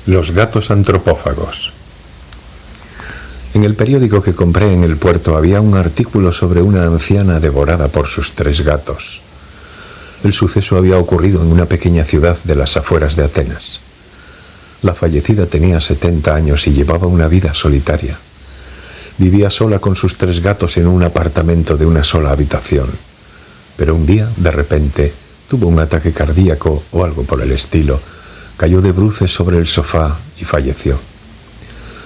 Los gatos antropófagos. En el periódico que compré en el puerto había un artículo sobre una anciana devorada por sus 3 gatos. El suceso había ocurrido en una pequeña ciudad de las afueras de Atenas. La fallecida tenía 70 años y llevaba una vida solitaria. Vivía sola con sus 3 gatos en un apartamento de una sola habitación. Pero un día, de repente, tuvo un ataque cardíaco o algo por el estilo. Cayó de bruces sobre el sofá y falleció.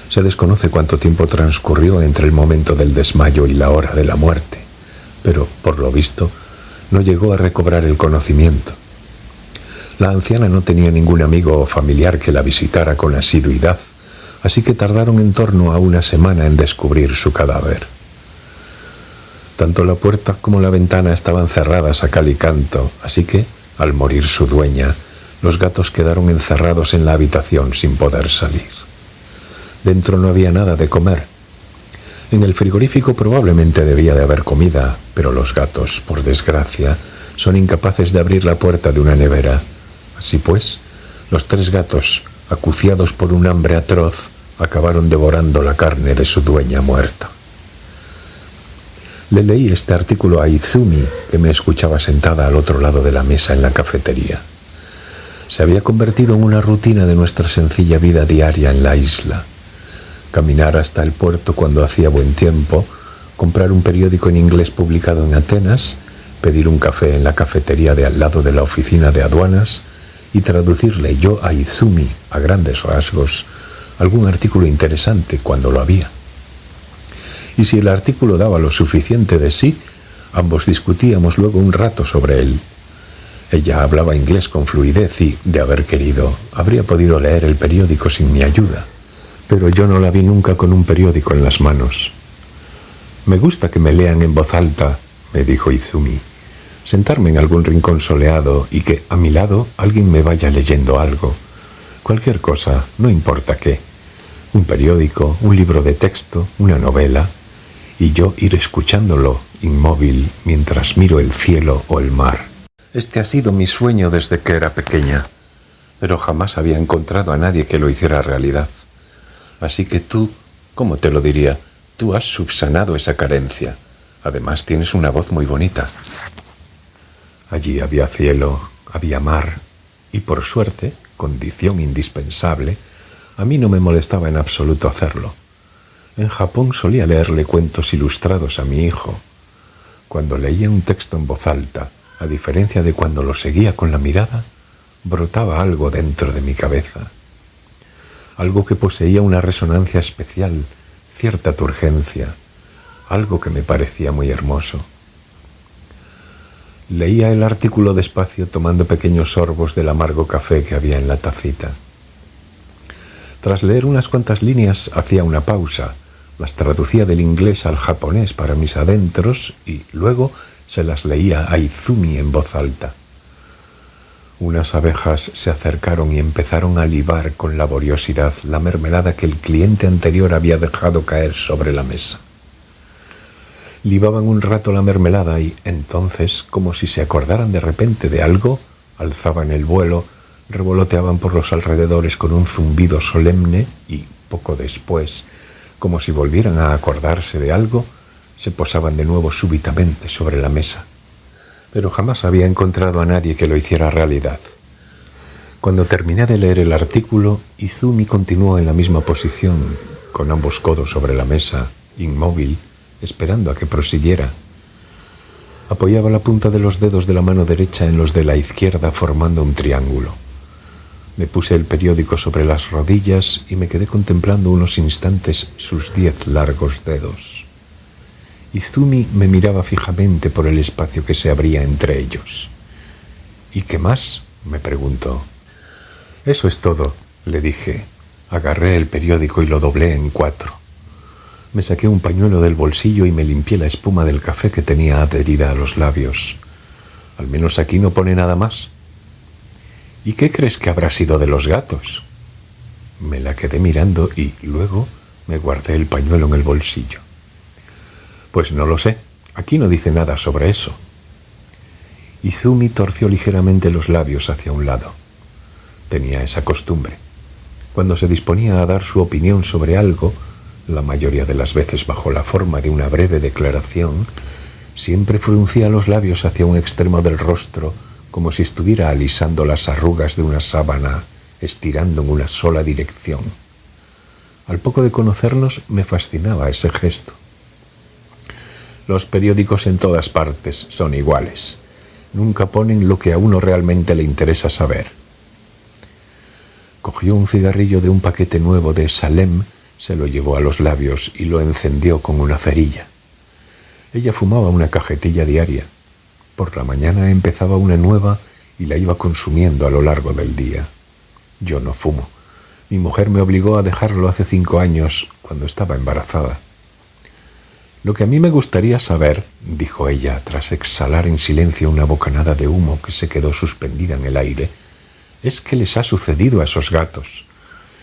Se desconoce cuánto tiempo transcurrió entre el momento del desmayo y la hora de la muerte, pero, por lo visto, no llegó a recobrar el conocimiento. La anciana no tenía ningún amigo o familiar que la visitara con asiduidad, así que tardaron en torno a una semana en descubrir su cadáver. Tanto la puerta como la ventana estaban cerradas a cal y canto, así que, al morir su dueña, los gatos quedaron encerrados en la habitación sin poder salir. Dentro no había nada de comer. En el frigorífico probablemente debía de haber comida, pero los gatos, por desgracia, son incapaces de abrir la puerta de una nevera. Así pues, los 3 gatos, acuciados por un hambre atroz, acabaron devorando la carne de su dueña muerta. Le leí este artículo a Izumi, que me escuchaba sentada al otro lado de la mesa en la cafetería. Se había convertido en una rutina de nuestra sencilla vida diaria en la isla. Caminar hasta el puerto cuando hacía buen tiempo, comprar un periódico en inglés publicado en Atenas, pedir un café en la cafetería de al lado de la oficina de aduanas y traducirle yo a Izumi, a grandes rasgos, algún artículo interesante cuando lo había. Y si el artículo daba lo suficiente de sí, ambos discutíamos luego un rato sobre él. Ella hablaba inglés con fluidez y, de haber querido, habría podido leer el periódico sin mi ayuda, pero yo no la vi nunca con un periódico en las manos. «Me gusta que me lean en voz alta», me dijo Izumi, «sentarme en algún rincón soleado y que, a mi lado, alguien me vaya leyendo algo. Cualquier cosa, no importa qué. Un periódico, un libro de texto, una novela, y yo ir escuchándolo, inmóvil, mientras miro el cielo o el mar. Este ha sido mi sueño desde que era pequeña, pero jamás había encontrado a nadie que lo hiciera realidad. Así que tú, ¿cómo te lo diría? Tú has subsanado esa carencia. Además tienes una voz muy bonita». Allí había cielo, había mar, y por suerte, condición indispensable, a mí no me molestaba en absoluto hacerlo. En Japón solía leerle cuentos ilustrados a mi hijo. Cuando leía un texto en voz alta, a diferencia de cuando lo seguía con la mirada, brotaba algo dentro de mi cabeza. Algo que poseía una resonancia especial, cierta turgencia, algo que me parecía muy hermoso. Leía el artículo despacio tomando pequeños sorbos del amargo café que había en la tacita. Tras leer unas cuantas líneas hacía una pausa, las traducía del inglés al japonés para mis adentros y luego se las leía a Izumi en voz alta. Unas abejas se acercaron y empezaron a libar con laboriosidad la mermelada que el cliente anterior había dejado caer sobre la mesa. Libaban un rato la mermelada y entonces, como si se acordaran de repente de algo, alzaban el vuelo, revoloteaban por los alrededores con un zumbido solemne y, poco después, como si volvieran a acordarse de algo, se posaban de nuevo súbitamente sobre la mesa. Pero jamás había encontrado a nadie que lo hiciera realidad. Cuando terminé de leer el artículo, Izumi continuó en la misma posición, con ambos codos sobre la mesa, inmóvil, esperando a que prosiguiera. Apoyaba la punta de los dedos de la mano derecha en los de la izquierda formando un triángulo. Le puse el periódico sobre las rodillas y me quedé contemplando unos instantes sus 10 largos dedos. Izumi me miraba fijamente por el espacio que se abría entre ellos. «¿Y qué más?», me preguntó. «Eso es todo», le dije. Agarré el periódico y lo doblé en 4. Me saqué un pañuelo del bolsillo y me limpié la espuma del café que tenía adherida a los labios. «Al menos aquí no pone nada más». «¿Y qué crees que habrá sido de los gatos?». Me la quedé mirando y luego me guardé el pañuelo en el bolsillo. «Pues no lo sé, aquí no dice nada sobre eso». Izumi torció ligeramente los labios hacia un lado. Tenía esa costumbre. Cuando se disponía a dar su opinión sobre algo, la mayoría de las veces bajo la forma de una breve declaración, siempre fruncía los labios hacia un extremo del rostro, como si estuviera alisando las arrugas de una sábana, estirando en una sola dirección. Al poco de conocernos me fascinaba ese gesto. Los periódicos en todas partes son iguales. Nunca ponen lo que a uno realmente le interesa saber. Cogió un cigarrillo de un paquete nuevo de Salem, se lo llevó a los labios y lo encendió con una cerilla. Ella fumaba una cajetilla diaria. Por la mañana empezaba una nueva y la iba consumiendo a lo largo del día. Yo no fumo. Mi mujer me obligó a dejarlo hace 5 años, cuando estaba embarazada. Lo que a mí me gustaría saber, dijo ella, tras exhalar en silencio una bocanada de humo que se quedó suspendida en el aire, es qué les ha sucedido a esos gatos.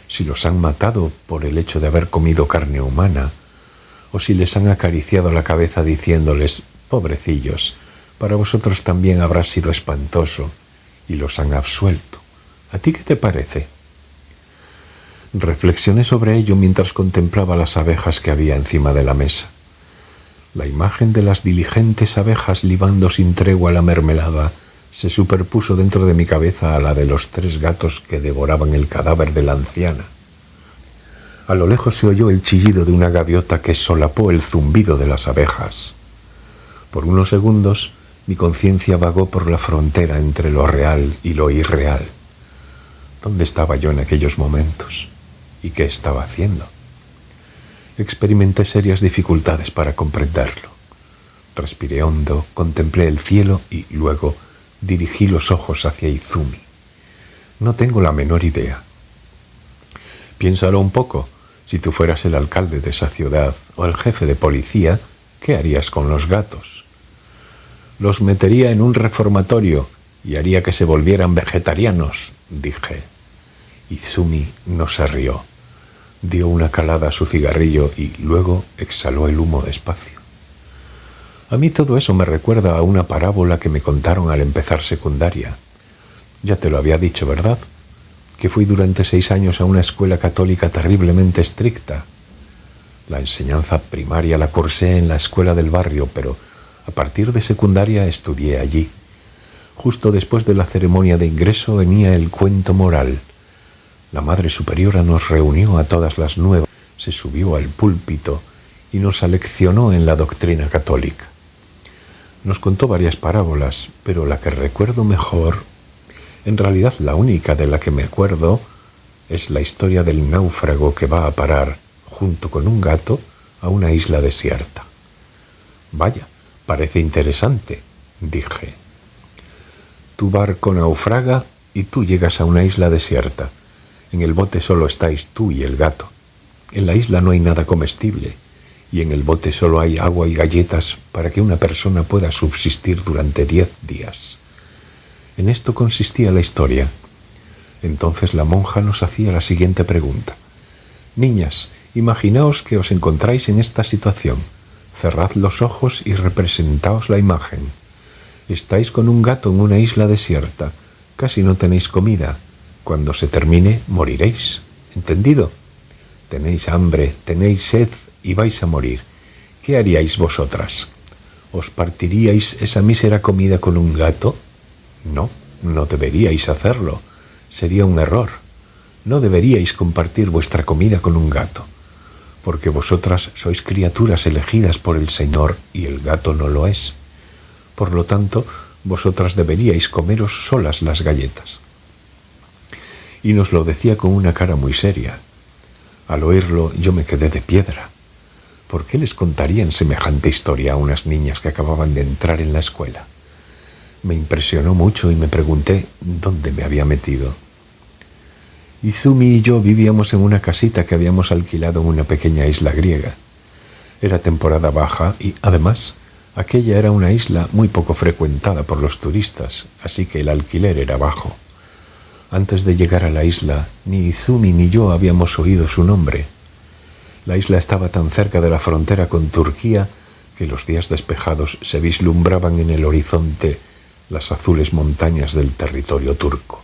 Si los han matado por el hecho de haber comido carne humana, o si les han acariciado la cabeza diciéndoles, pobrecillos, para vosotros también habrá sido espantoso, y los han absuelto. ¿A ti qué te parece? Reflexioné sobre ello mientras contemplaba las abejas que había encima de la mesa. La imagen de las diligentes abejas libando sin tregua la mermelada se superpuso dentro de mi cabeza a la de los 3 gatos que devoraban el cadáver de la anciana. A lo lejos se oyó el chillido de una gaviota que solapó el zumbido de las abejas. Por unos segundos, mi conciencia vagó por la frontera entre lo real y lo irreal. ¿Dónde estaba yo en aquellos momentos? ¿Y qué estaba haciendo? Experimenté serias dificultades para comprenderlo. Respiré hondo, contemplé el cielo y luego dirigí los ojos hacia Izumi. No tengo la menor idea. Piénsalo un poco. Si tú fueras el alcalde de esa ciudad o el jefe de policía, ¿qué harías con los gatos? Los metería en un reformatorio y haría que se volvieran vegetarianos, dije. Izumi no se rió. Dio una calada a su cigarrillo y luego exhaló el humo despacio. A mí todo eso me recuerda a una parábola que me contaron al empezar secundaria. Ya te lo había dicho, ¿verdad? Que fui durante 6 años a una escuela católica terriblemente estricta. La enseñanza primaria la cursé en la escuela del barrio, pero a partir de secundaria estudié allí. Justo después de la ceremonia de ingreso venía el cuento moral. La Madre Superiora nos reunió a todas las nuevas, se subió al púlpito y nos aleccionó en la doctrina católica. Nos contó varias parábolas, pero la que recuerdo mejor, en realidad la única de la que me acuerdo, es la historia del náufrago que va a parar, junto con un gato, a una isla desierta. Vaya, parece interesante, dije. Tu barco naufraga y tú llegas a una isla desierta. En el bote solo estáis tú y el gato. En la isla no hay nada comestible y en el bote solo hay agua y galletas para que una persona pueda subsistir durante 10 días. En esto consistía la historia. Entonces la monja nos hacía la siguiente pregunta. Niñas, imaginaos que os encontráis en esta situación. Cerrad los ojos y representaos la imagen. Estáis con un gato en una isla desierta. Casi no tenéis comida. Cuando se termine, moriréis. ¿Entendido? Tenéis hambre, tenéis sed y vais a morir. ¿Qué haríais vosotras? ¿Os partiríais esa mísera comida con un gato? No, no deberíais hacerlo. Sería un error. No deberíais compartir vuestra comida con un gato, porque vosotras sois criaturas elegidas por el Señor y el gato no lo es. Por lo tanto, vosotras deberíais comeros solas las galletas. Y nos lo decía con una cara muy seria. Al oírlo yo me quedé de piedra. ¿Por qué les contarían semejante historia a unas niñas que acababan de entrar en la escuela? Me impresionó mucho y me pregunté dónde me había metido. Izumi y yo vivíamos en una casita que habíamos alquilado en una pequeña isla griega. Era temporada baja y, además, aquella era una isla muy poco frecuentada por los turistas, así que el alquiler era bajo. Antes de llegar a la isla, ni Izumi ni yo habíamos oído su nombre. La isla estaba tan cerca de la frontera con Turquía que los días despejados se vislumbraban en el horizonte las azules montañas del territorio turco.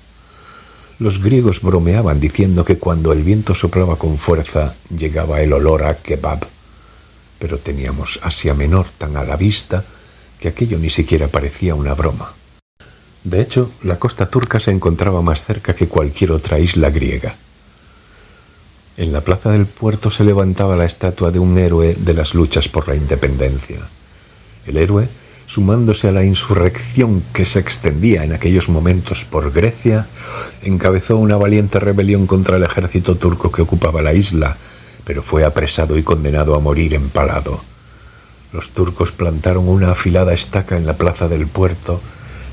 Los griegos bromeaban diciendo que cuando el viento soplaba con fuerza llegaba el olor a kebab, pero teníamos Asia Menor tan a la vista que aquello ni siquiera parecía una broma. De hecho, la costa turca se encontraba más cerca que cualquier otra isla griega. En la plaza del puerto se levantaba la estatua de un héroe de las luchas por la independencia. El héroe, sumándose a la insurrección que se extendía en aquellos momentos por Grecia, encabezó una valiente rebelión contra el ejército turco que ocupaba la isla, pero fue apresado y condenado a morir empalado. Los turcos plantaron una afilada estaca en la plaza del puerto,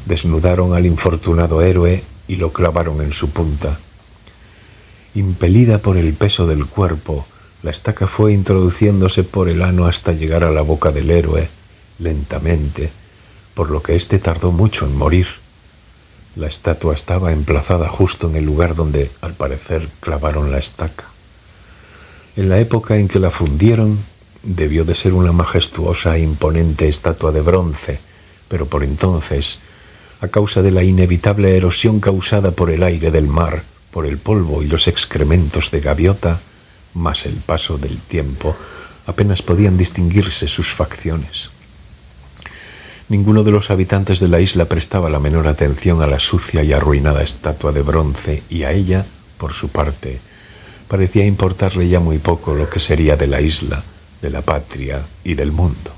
desnudaron al infortunado héroe y lo clavaron en su punta. Impelida por el peso del cuerpo, la estaca fue introduciéndose por el ano hasta llegar a la boca del héroe, lentamente, por lo que éste tardó mucho en morir. La estatua estaba emplazada justo en el lugar donde, al parecer, clavaron la estaca. En la época en que la fundieron, debió de ser una majestuosa e imponente estatua de bronce, pero por entonces, a causa de la inevitable erosión causada por el aire del mar, por el polvo y los excrementos de gaviota, más el paso del tiempo, apenas podían distinguirse sus facciones. Ninguno de los habitantes de la isla prestaba la menor atención a la sucia y arruinada estatua de bronce, y a ella, por su parte, parecía importarle ya muy poco lo que sería de la isla, de la patria y del mundo.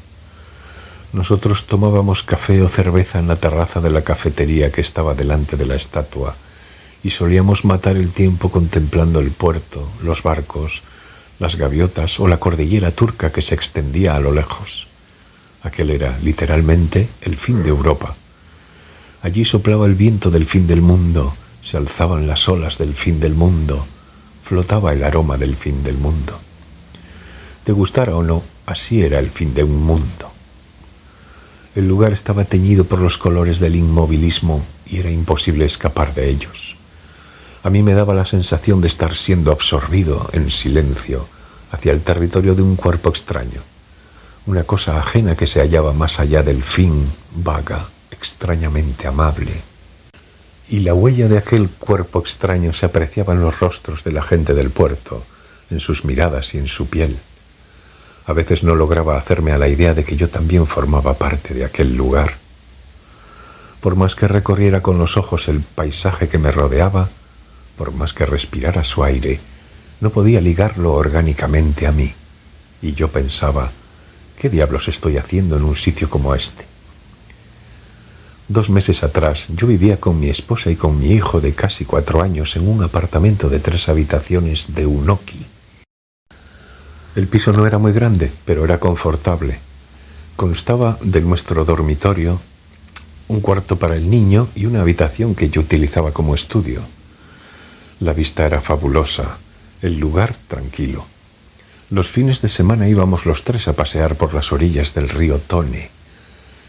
Nosotros tomábamos café o cerveza en la terraza de la cafetería que estaba delante de la estatua, y solíamos matar el tiempo contemplando el puerto, los barcos, las gaviotas o la cordillera turca que se extendía a lo lejos. Aquel era, literalmente, el fin de Europa. Allí soplaba el viento del fin del mundo, se alzaban las olas del fin del mundo, flotaba el aroma del fin del mundo. Te gustara o no, así era el fin de un mundo. El lugar estaba teñido por los colores del inmovilismo y era imposible escapar de ellos. A mí me daba la sensación de estar siendo absorbido en silencio hacia el territorio de un cuerpo extraño. Una cosa ajena que se hallaba más allá del fin, vaga, extrañamente amable. Y la huella de aquel cuerpo extraño se apreciaba en los rostros de la gente del puerto, en sus miradas y en su piel. A veces no lograba hacerme a la idea de que yo también formaba parte de aquel lugar. Por más que recorriera con los ojos el paisaje que me rodeaba, por más que respirara su aire, no podía ligarlo orgánicamente a mí. Y yo pensaba, ¿qué diablos estoy haciendo en un sitio como este? 2 meses atrás yo vivía con mi esposa y con mi hijo de casi 4 años en un apartamento de 3 habitaciones de Unoki. El piso no era muy grande, pero era confortable. Constaba de nuestro dormitorio, un cuarto para el niño y una habitación que yo utilizaba como estudio. La vista era fabulosa, el lugar tranquilo. Los fines de semana íbamos los 3 a pasear por las orillas del río Tone.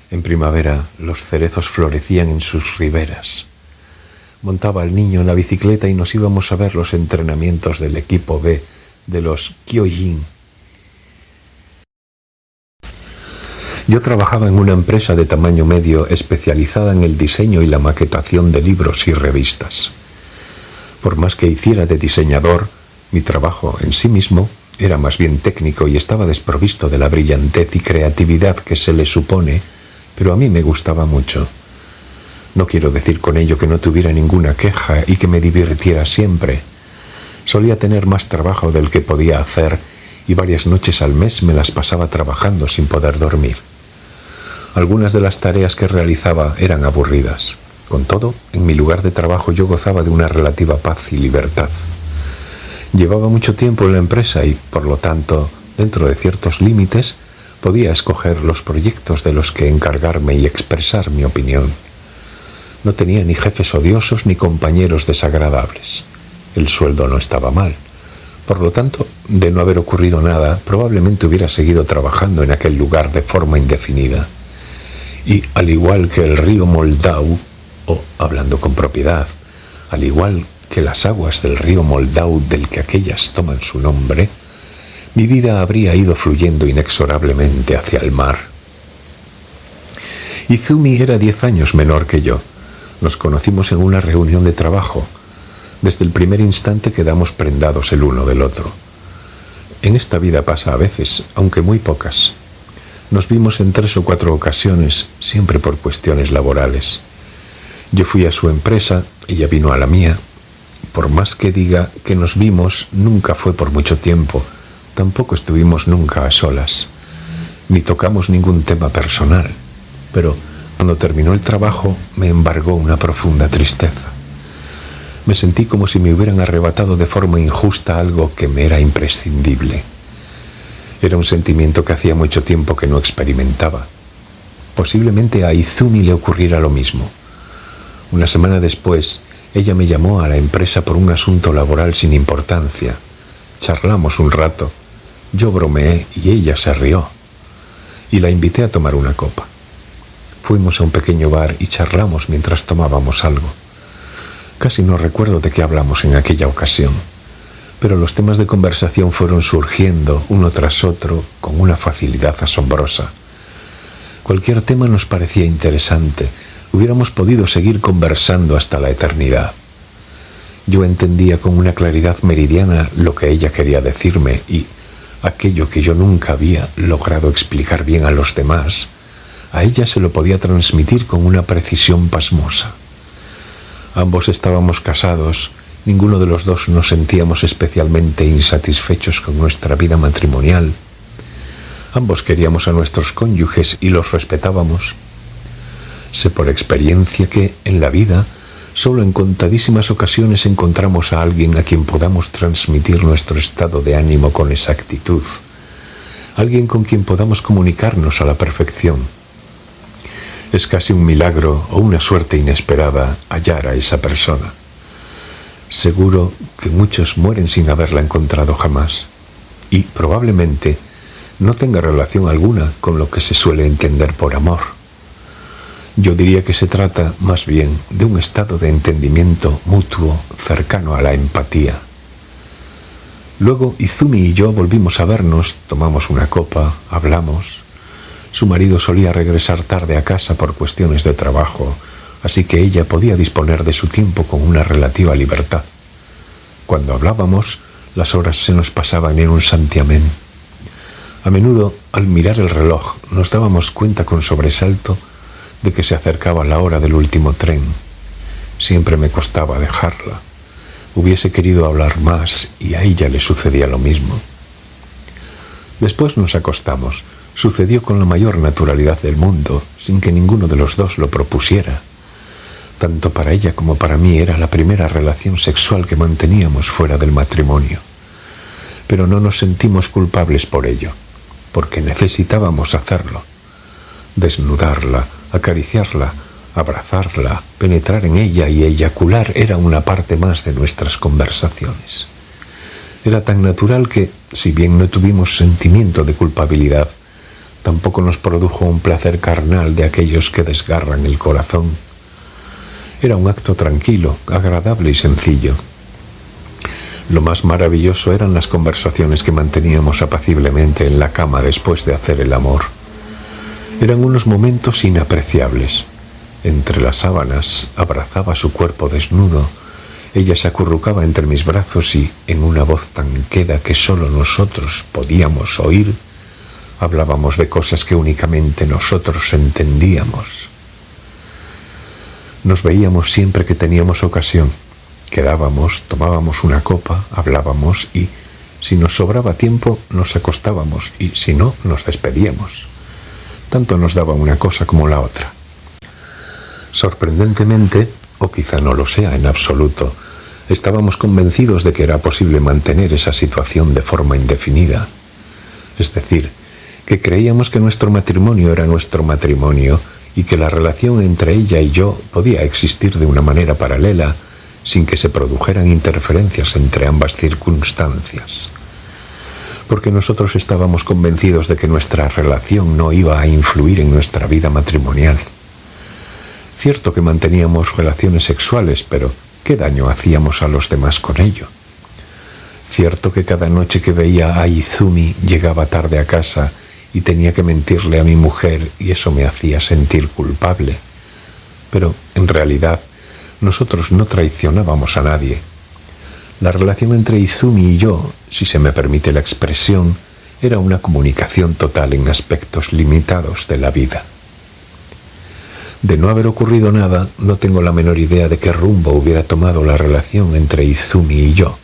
En primavera los cerezos florecían en sus riberas. Montaba al niño en la bicicleta y nos íbamos a ver los entrenamientos del equipo B de los Kyojin. Yo trabajaba en una empresa de tamaño medio especializada en el diseño y la maquetación de libros y revistas. Por más que hiciera de diseñador, mi trabajo en sí mismo era más bien técnico y estaba desprovisto de la brillantez y creatividad que se le supone, pero a mí me gustaba mucho. No quiero decir con ello que no tuviera ninguna queja y que me divirtiera siempre. Solía tener más trabajo del que podía hacer y varias noches al mes me las pasaba trabajando sin poder dormir. Algunas de las tareas que realizaba eran aburridas. Con todo, en mi lugar de trabajo yo gozaba de una relativa paz y libertad. Llevaba mucho tiempo en la empresa y, por lo tanto, dentro de ciertos límites, podía escoger los proyectos de los que encargarme y expresar mi opinión. No tenía ni jefes odiosos ni compañeros desagradables. El sueldo no estaba mal. Por lo tanto, de no haber ocurrido nada, probablemente hubiera seguido trabajando en aquel lugar de forma indefinida. Y, al igual que el río Moldau, o, hablando con propiedad, al igual que las aguas del río Moldau del que aquellas toman su nombre, mi vida habría ido fluyendo inexorablemente hacia el mar. Izumi era 10 años menor que yo. Nos conocimos en una reunión de trabajo. Desde el primer instante quedamos prendados el uno del otro. En esta vida pasa a veces, aunque muy pocas. Nos vimos en 3 o 4 ocasiones, siempre por cuestiones laborales. Yo fui a su empresa, ella vino a la mía. Por más que diga que nos vimos, nunca fue por mucho tiempo. Tampoco estuvimos nunca a solas. Ni tocamos ningún tema personal. Pero cuando terminó el trabajo, me embargó una profunda tristeza. Me sentí como si me hubieran arrebatado de forma injusta algo que me era imprescindible. Era un sentimiento que hacía mucho tiempo que no experimentaba. Posiblemente a Izumi le ocurriera lo mismo. Una semana después, ella me llamó a la empresa por un asunto laboral sin importancia. Charlamos un rato. Yo bromeé y ella se rió. Y la invité a tomar una copa. Fuimos a un pequeño bar y charlamos mientras tomábamos algo. Casi no recuerdo de qué hablamos en aquella ocasión, pero los temas de conversación fueron surgiendo uno tras otro con una facilidad asombrosa. Cualquier tema nos parecía interesante. Hubiéramos podido seguir conversando hasta la eternidad. Yo entendía con una claridad meridiana lo que ella quería decirme y aquello que yo nunca había logrado explicar bien a los demás, a ella se lo podía transmitir con una precisión pasmosa. Ambos estábamos casados, ninguno de los dos nos sentíamos especialmente insatisfechos con nuestra vida matrimonial. Ambos queríamos a nuestros cónyuges y los respetábamos. Sé por experiencia que, en la vida, solo en contadísimas ocasiones encontramos a alguien a quien podamos transmitir nuestro estado de ánimo con exactitud, alguien con quien podamos comunicarnos a la perfección. Es casi un milagro o una suerte inesperada hallar a esa persona. Seguro que muchos mueren sin haberla encontrado jamás y probablemente no tenga relación alguna con lo que se suele entender por amor. Yo diría que se trata más bien de un estado de entendimiento mutuo cercano a la empatía. Luego Izumi y yo volvimos a vernos, tomamos una copa, hablamos. Su marido solía regresar tarde a casa por cuestiones de trabajo, así que ella podía disponer de su tiempo con una relativa libertad. Cuando hablábamos, las horas se nos pasaban en un santiamén. A menudo, al mirar el reloj, nos dábamos cuenta con sobresalto de que se acercaba la hora del último tren. Siempre me costaba dejarla. Hubiese querido hablar más y a ella le sucedía lo mismo. Después nos acostamos. Sucedió con la mayor naturalidad del mundo, sin que ninguno de los dos lo propusiera. Tanto para ella como para mí era la primera relación sexual que manteníamos fuera del matrimonio. Pero no nos sentimos culpables por ello, porque necesitábamos hacerlo. Desnudarla, acariciarla, abrazarla, penetrar en ella y eyacular era una parte más de nuestras conversaciones. Era tan natural que, si bien no tuvimos sentimiento de culpabilidad, tampoco nos produjo un placer carnal de aquellos que desgarran el corazón. Era un acto tranquilo, agradable y sencillo. Lo más maravilloso eran las conversaciones que manteníamos apaciblemente en la cama después de hacer el amor. Eran unos momentos inapreciables. Entre las sábanas abrazaba su cuerpo desnudo. Ella se acurrucaba entre mis brazos y, en una voz tan queda que solo nosotros podíamos oír, hablábamos de cosas que únicamente nosotros entendíamos. Nos veíamos siempre que teníamos ocasión. Quedábamos, tomábamos una copa, hablábamos y, si nos sobraba tiempo, nos acostábamos y, si no, nos despedíamos. Tanto nos daba una cosa como la otra. Sorprendentemente, o quizá no lo sea en absoluto, estábamos convencidos de que era posible mantener esa situación de forma indefinida. Es decir, que creíamos que nuestro matrimonio era nuestro matrimonio y que la relación entre ella y yo podía existir de una manera paralela sin que se produjeran interferencias entre ambas circunstancias. Porque nosotros estábamos convencidos de que nuestra relación no iba a influir en nuestra vida matrimonial. Cierto que manteníamos relaciones sexuales, pero ¿qué daño hacíamos a los demás con ello? Cierto que cada noche que veía a Izumi llegaba tarde a casa y tenía que mentirle a mi mujer y eso me hacía sentir culpable. Pero, en realidad, nosotros no traicionábamos a nadie. La relación entre Izumi y yo, si se me permite la expresión, era una comunicación total en aspectos limitados de la vida. De no haber ocurrido nada, no tengo la menor idea de qué rumbo hubiera tomado la relación entre Izumi y yo.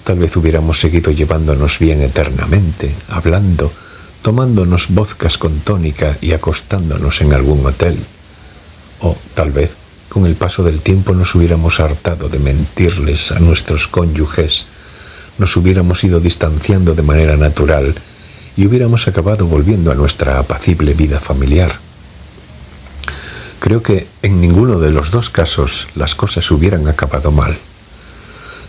Tal vez hubiéramos seguido llevándonos bien eternamente, hablando, tomándonos vodkas con tónica y acostándonos en algún hotel. O, tal vez, con el paso del tiempo nos hubiéramos hartado de mentirles a nuestros cónyuges, nos hubiéramos ido distanciando de manera natural y hubiéramos acabado volviendo a nuestra apacible vida familiar. Creo que en ninguno de los dos casos las cosas hubieran acabado mal.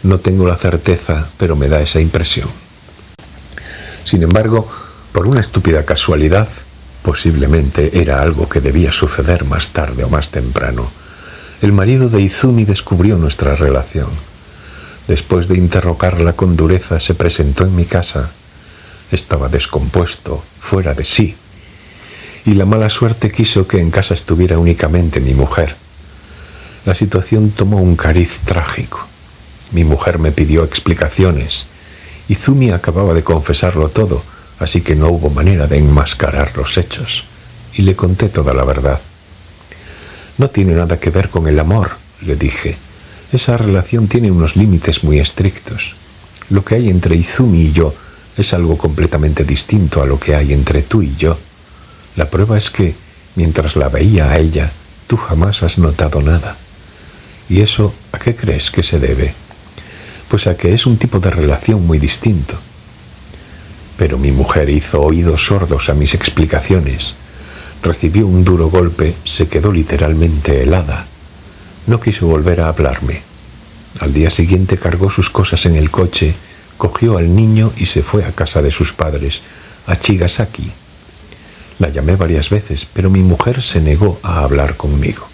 No tengo la certeza, pero me da esa impresión. Sin embargo, por una estúpida casualidad, posiblemente era algo que debía suceder más tarde o más temprano, el marido de Izumi descubrió nuestra relación. Después de interrogarla con dureza, se presentó en mi casa. Estaba descompuesto, fuera de sí, y la mala suerte quiso que en casa estuviera únicamente mi mujer. La situación tomó un cariz trágico. Mi mujer me pidió explicaciones. Izumi acababa de confesarlo todo, así que no hubo manera de enmascarar los hechos, y le conté toda la verdad. No tiene nada que ver con el amor, le dije. Esa relación tiene unos límites muy estrictos. Lo que hay entre Izumi y yo es algo completamente distinto a lo que hay entre tú y yo. La prueba es que, mientras la veía a ella, tú jamás has notado nada. ¿Y eso a qué crees que se debe? Pues a que es un tipo de relación muy distinto. Pero mi mujer hizo oídos sordos a mis explicaciones. Recibió un duro golpe, se quedó literalmente helada. No quiso volver a hablarme. Al día siguiente cargó sus cosas en el coche, cogió al niño y se fue a casa de sus padres, a Chigasaki. La llamé varias veces, pero mi mujer se negó a hablar conmigo.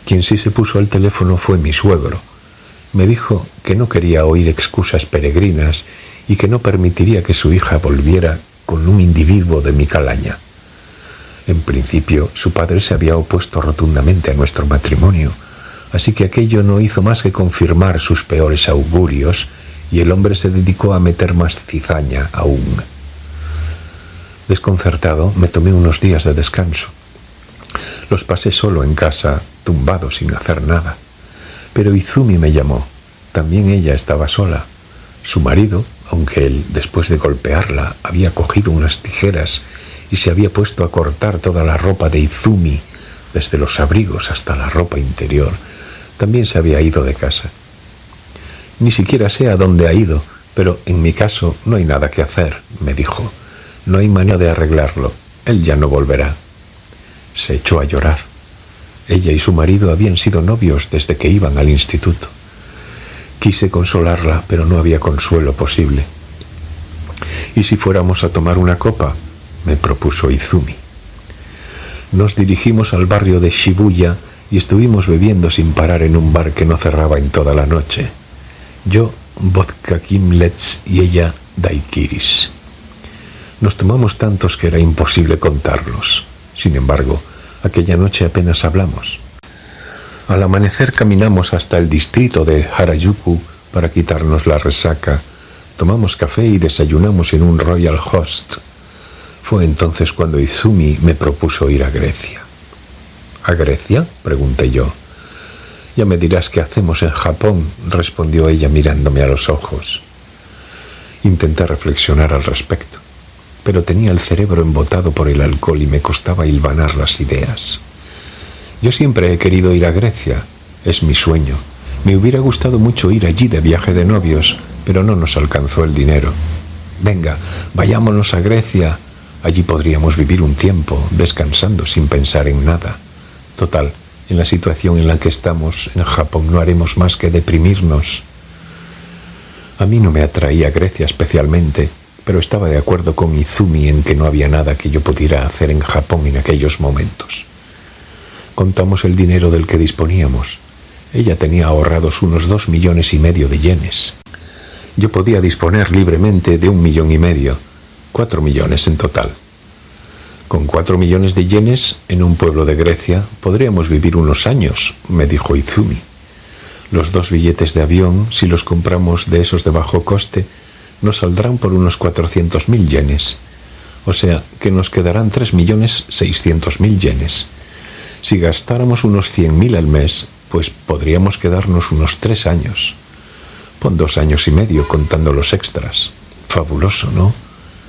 Quien sí se puso al teléfono fue mi suegro. Me dijo que no quería oír excusas peregrinas y que no permitiría que su hija volviera con un individuo de mi calaña. En principio, su padre se había opuesto rotundamente a nuestro matrimonio, así que aquello no hizo más que confirmar sus peores augurios y el hombre se dedicó a meter más cizaña aún. Desconcertado, me tomé unos días de descanso. Los pasé solo en casa, tumbado sin hacer nada. Pero Izumi me llamó. También ella estaba sola. Su marido, aunque él, después de golpearla, había cogido unas tijeras y se había puesto a cortar toda la ropa de Izumi, desde los abrigos hasta la ropa interior, también se había ido de casa. Ni siquiera sé a dónde ha ido, pero en mi caso no hay nada que hacer, me dijo. No hay manera de arreglarlo. Él ya no volverá. Se echó a llorar. Ella y su marido habían sido novios desde que iban al instituto. Quise consolarla, pero no había consuelo posible. ¿Y si fuéramos a tomar una copa?, me propuso Izumi. Nos dirigimos al barrio de Shibuya y estuvimos bebiendo sin parar en un bar que no cerraba en toda la noche. Yo, vodka gimlets y ella, daiquiris. Nos tomamos tantos que era imposible contarlos. Sin embargo, aquella noche apenas hablamos. Al amanecer caminamos hasta el distrito de Harajuku para quitarnos la resaca. Tomamos café y desayunamos en un Royal Host. Fue entonces cuando Izumi me propuso ir a Grecia. ¿A Grecia?, pregunté yo. Ya me dirás qué hacemos en Japón, respondió ella mirándome a los ojos. Intenté reflexionar al respecto, pero tenía el cerebro embotado por el alcohol y me costaba hilvanar las ideas. Yo siempre he querido ir a Grecia, es mi sueño. Me hubiera gustado mucho ir allí de viaje de novios, pero no nos alcanzó el dinero. Venga, vayámonos a Grecia. Allí podríamos vivir un tiempo, descansando sin pensar en nada. Total, en la situación en la que estamos, en Japón no haremos más que deprimirnos. A mí no me atraía Grecia especialmente, pero estaba de acuerdo con Izumi en que no había nada que yo pudiera hacer en Japón en aquellos momentos. Contamos el dinero del que disponíamos. Ella tenía ahorrados unos 2,5 millones de yenes. Yo podía disponer libremente de 1,5 millones, 4 millones en total. Con 4 millones de yenes, en un pueblo de Grecia, podríamos vivir unos años, me dijo Izumi. Los 2 billetes de avión, si los compramos de esos de bajo coste, nos saldrán por unos 400.000 yenes. O sea, que nos quedarán 3.600.000 yenes. Si gastáramos unos 100.000 al mes, pues podríamos quedarnos unos 3 años. Pon 2 años y medio contando los extras. Fabuloso, ¿no?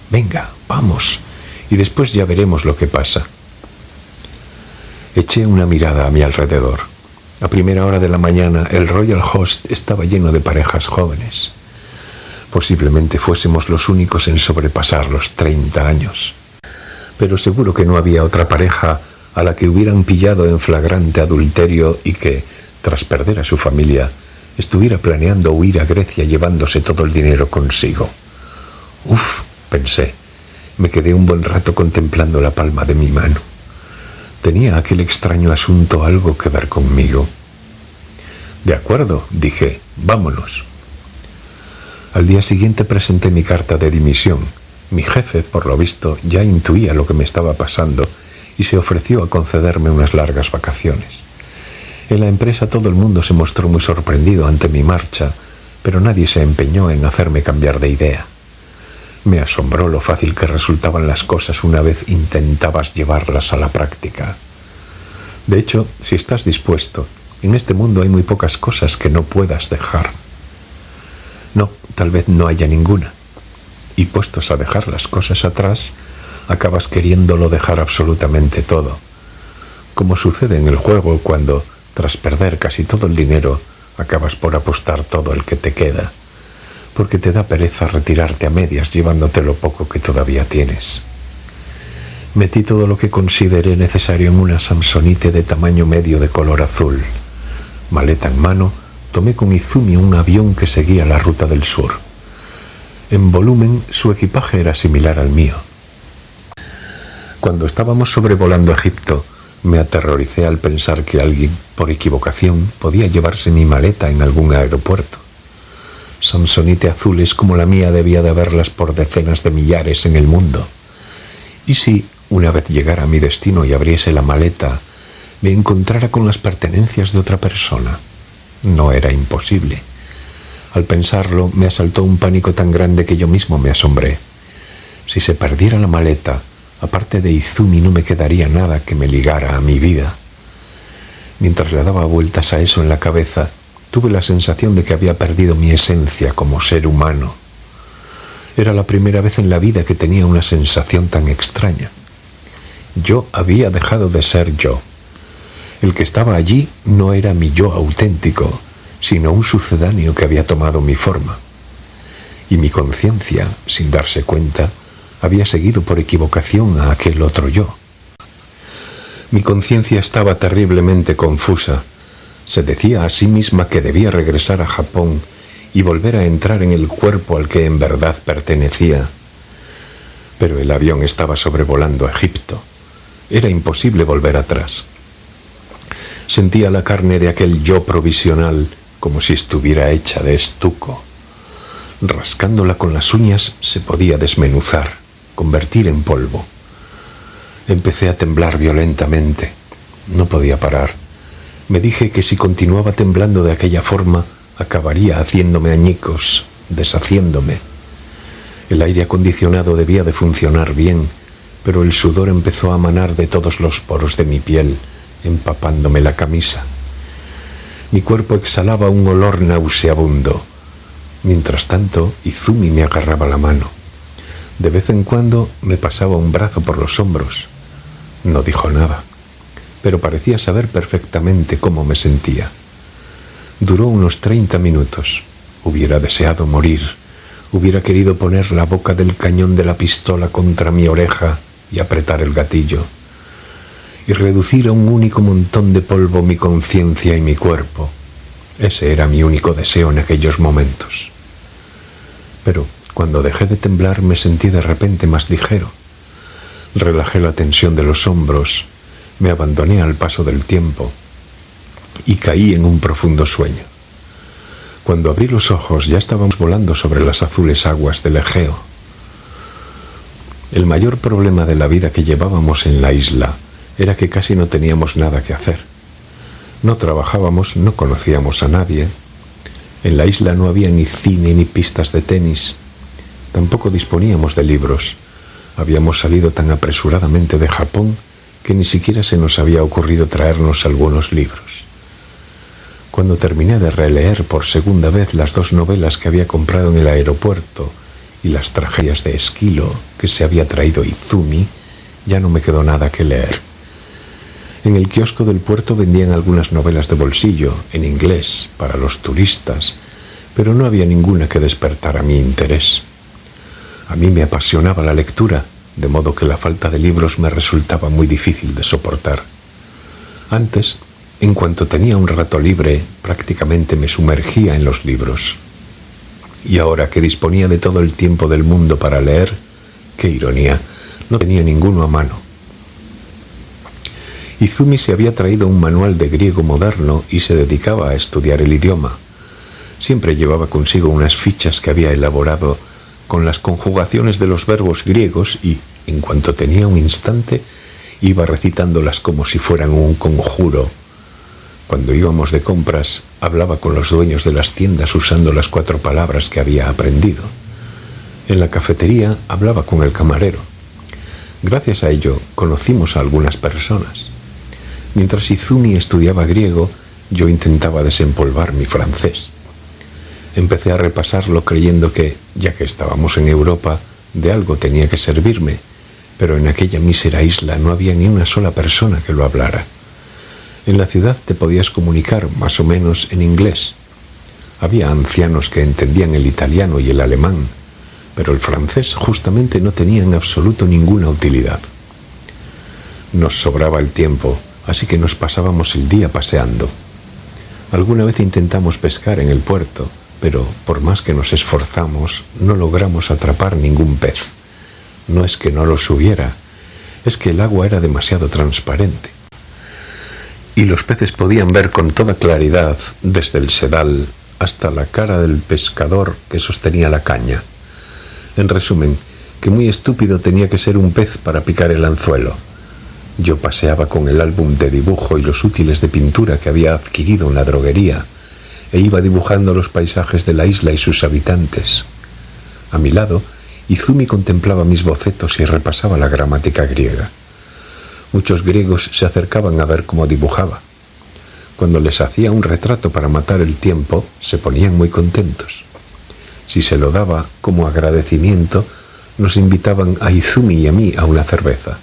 Venga, vamos. Y después ya veremos lo que pasa. Eché una mirada a mi alrededor. A primera hora de la mañana, el Royal Host estaba lleno de parejas jóvenes. Posiblemente fuésemos los únicos en sobrepasar los 30 años. Pero seguro que no había otra pareja a la que hubieran pillado en flagrante adulterio y que, tras perder a su familia, estuviera planeando huir a Grecia llevándose todo el dinero consigo. Uf, pensé. Me quedé un buen rato contemplando la palma de mi mano. ¿Tenía aquel extraño asunto algo que ver conmigo? De acuerdo, dije, vámonos. Al día siguiente presenté mi carta de dimisión. Mi jefe, por lo visto, ya intuía lo que me estaba pasando y se ofreció a concederme unas largas vacaciones. En la empresa todo el mundo se mostró muy sorprendido ante mi marcha, pero nadie se empeñó en hacerme cambiar de idea. Me asombró lo fácil que resultaban las cosas una vez intentabas llevarlas a la práctica. De hecho, si estás dispuesto, en este mundo hay muy pocas cosas que no puedas dejar. No, tal vez no haya ninguna. Y puestos a dejar las cosas atrás, acabas queriéndolo dejar absolutamente todo. Como sucede en el juego cuando, tras perder casi todo el dinero, acabas por apostar todo el que te queda, porque te da pereza retirarte a medias llevándote lo poco que todavía tienes. Metí todo lo que consideré necesario en una Samsonite de tamaño medio de color azul. Maleta en mano, tomé con Izumi un avión que seguía la ruta del sur. En volumen, su equipaje era similar al mío. Cuando estábamos sobrevolando Egipto, me aterroricé al pensar que alguien, por equivocación, podía llevarse mi maleta en algún aeropuerto. Samsonite azules como la mía debía de haberlas por decenas de millares en el mundo. ¿Y si, una vez llegara a mi destino y abriese la maleta, me encontrara con las pertenencias de otra persona? No era imposible. Al pensarlo, me asaltó un pánico tan grande que yo mismo me asombré. Si se perdiera la maleta, aparte de Izumi no me quedaría nada que me ligara a mi vida. Mientras le daba vueltas a eso en la cabeza, tuve la sensación de que había perdido mi esencia como ser humano. Era la primera vez en la vida que tenía una sensación tan extraña. Yo había dejado de ser yo. El que estaba allí no era mi yo auténtico, sino un sucedáneo que había tomado mi forma. Y mi conciencia, sin darse cuenta, había seguido por equivocación a aquel otro yo. Mi conciencia estaba terriblemente confusa. Se decía a sí misma que debía regresar a Japón y volver a entrar en el cuerpo al que en verdad pertenecía. Pero el avión estaba sobrevolando Egipto. Era imposible volver atrás. Sentía la carne de aquel yo provisional como si estuviera hecha de estuco. Rascándola con las uñas se podía desmenuzar, convertir en polvo. Empecé a temblar violentamente. No podía parar. Me dije que si continuaba temblando de aquella forma, acabaría haciéndome añicos, deshaciéndome. El aire acondicionado debía de funcionar bien, pero el sudor empezó a manar de todos los poros de mi piel, empapándome la camisa. Mi cuerpo exhalaba un olor nauseabundo. Mientras tanto, Izumi me agarraba la mano. De vez en cuando me pasaba un brazo por los hombros. No dijo nada, pero parecía saber perfectamente cómo me sentía. Duró unos 30 minutos. Hubiera deseado morir. Hubiera querido poner la boca del cañón de la pistola contra mi oreja y apretar el gatillo, y reducir a un único montón de polvo mi conciencia y mi cuerpo. Ese era mi único deseo en aquellos momentos. Pero cuando dejé de temblar me sentí de repente más ligero. Relajé la tensión de los hombros, me abandoné al paso del tiempo y caí en un profundo sueño. Cuando abrí los ojos ya estábamos volando sobre las azules aguas del Egeo. El mayor problema de la vida que llevábamos en la isla era que casi no teníamos nada que hacer. No trabajábamos, no conocíamos a nadie. En la isla no había ni cine ni pistas de tenis. Tampoco disponíamos de libros. Habíamos salido tan apresuradamente de Japón que ni siquiera se nos había ocurrido traernos algunos libros. Cuando terminé de releer por segunda vez las 2 novelas que había comprado en el aeropuerto y las tragedias de Esquilo que se había traído Izumi, ya no me quedó nada que leer. En el kiosco del puerto vendían algunas novelas de bolsillo, en inglés, para los turistas, pero no había ninguna que despertara mi interés. A mí me apasionaba la lectura, de modo que la falta de libros me resultaba muy difícil de soportar. Antes, en cuanto tenía un rato libre, prácticamente me sumergía en los libros. Y ahora que disponía de todo el tiempo del mundo para leer, qué ironía, no tenía ninguno a mano. Izumi se había traído un manual de griego moderno y se dedicaba a estudiar el idioma. Siempre llevaba consigo unas fichas que había elaborado con las conjugaciones de los verbos griegos y, en cuanto tenía un instante, iba recitándolas como si fueran un conjuro. Cuando íbamos de compras, hablaba con los dueños de las tiendas usando las 4 palabras que había aprendido. En la cafetería hablaba con el camarero. Gracias a ello, conocimos a algunas personas. Mientras Izumi estudiaba griego, yo intentaba desempolvar mi francés. Empecé a repasarlo creyendo que, ya que estábamos en Europa, de algo tenía que servirme, pero en aquella mísera isla no había ni una sola persona que lo hablara. En la ciudad te podías comunicar más o menos en inglés. Había ancianos que entendían el italiano y el alemán, pero el francés justamente no tenía en absoluto ninguna utilidad. Nos sobraba el tiempo, así que nos pasábamos el día paseando. Alguna vez intentamos pescar en el puerto, pero por más que nos esforzamos, no logramos atrapar ningún pez. No es que no los hubiera, es que el agua era demasiado transparente. Y los peces podían ver con toda claridad, desde el sedal hasta la cara del pescador que sostenía la caña. En resumen, que muy estúpido tenía que ser un pez para picar el anzuelo. Yo paseaba con el álbum de dibujo y los útiles de pintura que había adquirido en la droguería, e iba dibujando los paisajes de la isla y sus habitantes. A mi lado, Izumi contemplaba mis bocetos y repasaba la gramática griega. Muchos griegos se acercaban a ver cómo dibujaba. Cuando les hacía un retrato para matar el tiempo, se ponían muy contentos. Si se lo daba como agradecimiento, nos invitaban a Izumi y a mí a una cerveza.